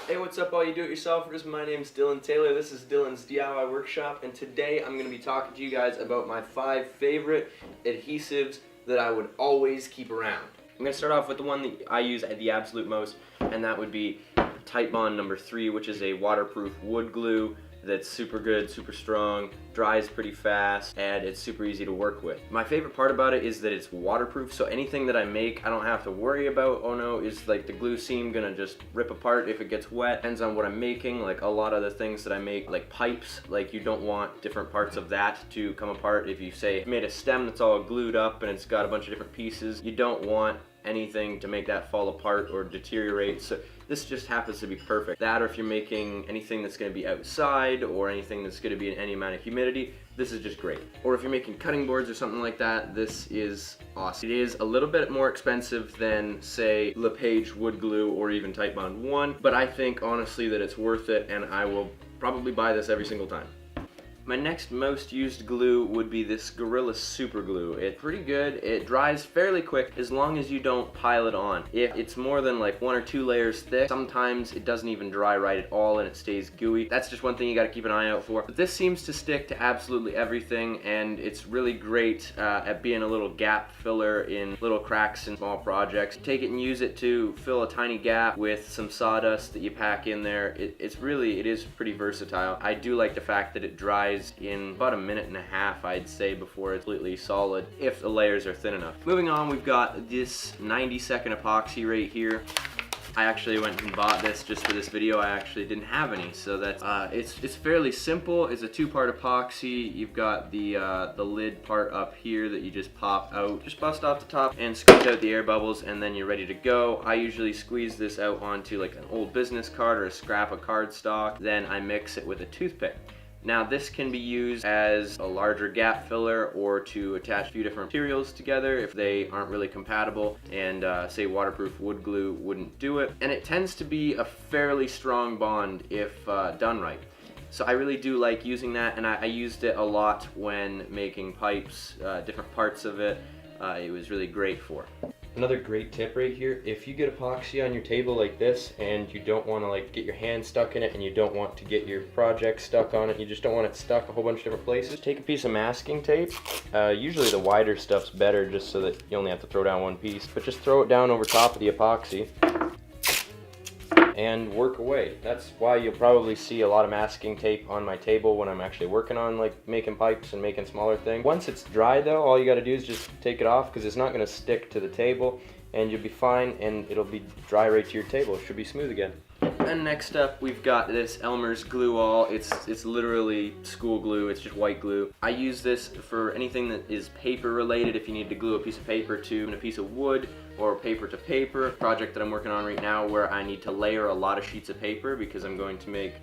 Hey, what's up all you do-it-yourselfers? My name's Dylan Taylor. This is Dylan's DIY Workshop, and today I'm going to be talking to you guys about my 5 favorite adhesives that I would always keep around. I'm going to start off with the one that I use the absolute most, and that would be Titebond number 3, which is a waterproof wood glue that's super good, super strong, dries pretty fast, and it's super easy to work with. My favorite part about it is that it's waterproof, so anything that I make, I don't have to worry about, oh no, is like the glue seam gonna just rip apart if it gets wet? Depends on what I'm making. Like a lot of the things that I make, like pipes, like you don't want different parts of that to come apart. If you say, made a stem that's all glued up and it's got a bunch of different pieces, you don't want anything to make that fall apart or deteriorate. So this just happens to be perfect. That, or if you're making anything that's going to be outside or anything that's going to be in any amount of humidity, this is just great. Or if you're making cutting boards or something like that, this is awesome. It is a little bit more expensive than, say, LePage wood glue or even Titebond 1, but I think honestly that it's worth it, and I will probably buy this every single time. My next most used glue would be this Gorilla Super Glue. It's pretty good. It dries fairly quick as long as you don't pile it on. If it's more than like 1 or 2 layers thick, sometimes it doesn't even dry right at all and it stays gooey. That's just one thing you gotta keep an eye out for. But this seems to stick to absolutely everything, and it's really great at being a little gap filler in little cracks in small projects. Take it and use it to fill a tiny gap with some sawdust that you pack in there. It is pretty versatile. I do like the fact that it dries in about 1.5 minutes, I'd say, before it's completely solid, if the layers are thin enough. Moving on, we've got this 90-second epoxy right here. I actually went and bought this just for this video. I actually didn't have any, so that's it's fairly simple. It's a 2-part epoxy. You've got the lid part up here that you just pop out. Just bust off the top and squeeze out the air bubbles, and then you're ready to go. I usually squeeze this out onto like an old business card or a scrap of cardstock. Then I mix it with a toothpick. Now this can be used as a larger gap filler or to attach a few different materials together if they aren't really compatible, and say waterproof wood glue wouldn't do it. And it tends to be a fairly strong bond if done right. So I really do like using that, and I used it a lot when making pipes, different parts of it. It was really great for. Another great tip right here, if you get epoxy on your table like this and you don't want to like get your hand stuck in it and you don't want to get your project stuck on it, you just don't want it stuck a whole bunch of different places, take a piece of masking tape. Usually the wider stuff's better just so that you only have to throw down one piece, but just throw it down over top of the epoxy and work away. That's why you'll probably see a lot of masking tape on my table when I'm actually working on like making pipes and making smaller things. Once it's dry though, all you gotta do is just take it off, because it's not gonna stick to the table, and you'll be fine, and it'll be dry right to your table. It should be smooth again. And next up, we've got this Elmer's Glue All. It's literally school glue. It's just white glue. I use this for anything that is paper related. If you need to glue a piece of paper to a piece of wood, or paper to paper. Project that I'm working on right now where I need to layer a lot of sheets of paper because I'm going to make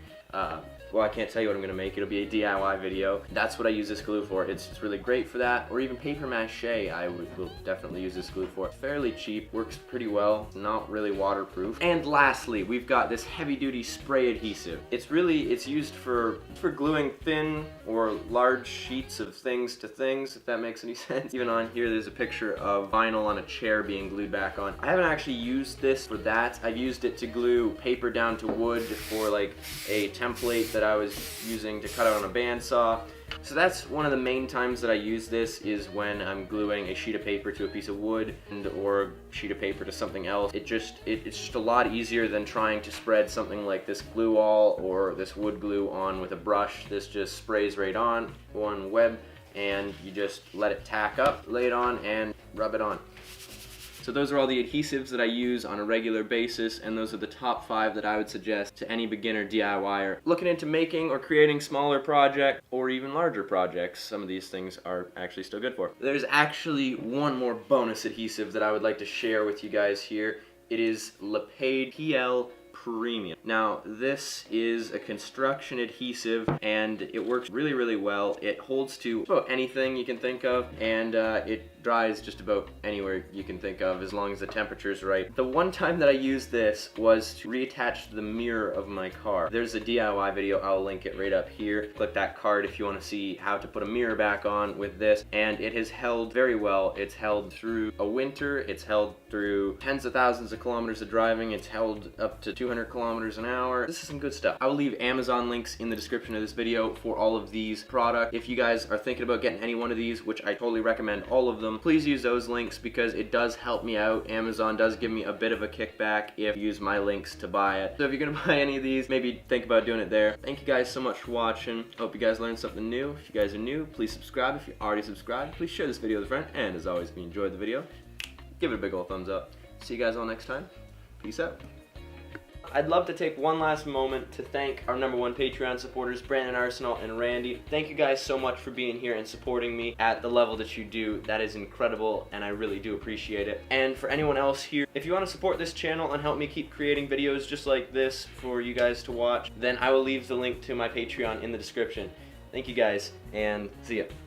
well, I can't tell you what I'm going to make. It'll be a DIY video. That's what I use this glue for. It's really great for that. Or even paper mache, I will definitely use this glue for. Fairly cheap, works pretty well, not really waterproof. And lastly, we've got this heavy-duty spray adhesive. It's used for gluing thin or large sheets of things to things, if that makes any sense. Even on here, there's a picture of vinyl on a chair being glued back on. I haven't actually used this for that. I've used it to glue paper down to wood for like a template that I was using to cut out on a bandsaw. So that's one of the main times that I use this, is when I'm gluing a sheet of paper to a piece of wood or a sheet of paper to something else. It's just a lot easier than trying to spread something like this glue all or this wood glue on with a brush. This just sprays right on one web, and you just let it tack up, lay it on, and rub it on. So those are all the adhesives that I use on a regular basis, and those are the top 5 that I would suggest to any beginner DIYer looking into making or creating smaller projects or even larger projects. Some of these things are actually still good for. There's actually one more bonus adhesive that I would like to share with you guys here. It is LePage PL Premium. Now this is a construction adhesive, and it works really well. It holds to about anything you can think of, and it dries just about anywhere you can think of as long as the temperature is right. The one time that I used this was to reattach the mirror of my car. There's a DIY video, I'll link it right up here. Click that card if you want to see how to put a mirror back on with this, and it has held very well. It's held through a winter, it's held through tens of thousands of kilometers of driving, it's held up to 200 kilometers an hour. This is some good stuff. I will leave Amazon links in the description of this video for all of these products. If you guys are thinking about getting any one of these, which I totally recommend all of them, please use those links because it does help me out. Amazon does give me a bit of a kickback if you use my links to buy it. So if you're gonna buy any of these, maybe think about doing it there. Thank you guys so much for watching. Hope you guys learned something new. If you guys are new, please subscribe. If you're already subscribed, please share this video with a friend. And as always, if you enjoyed the video, give it a big old thumbs up. See you guys all next time. Peace out. I'd love to take one last moment to thank our #1 Patreon supporters, Brandon Arsenal and Randy. Thank you guys so much for being here and supporting me at the level that you do. That is incredible, and I really do appreciate it. And for anyone else here, if you want to support this channel and help me keep creating videos just like this for you guys to watch, then I will leave the link to my Patreon in the description. Thank you guys, and see ya.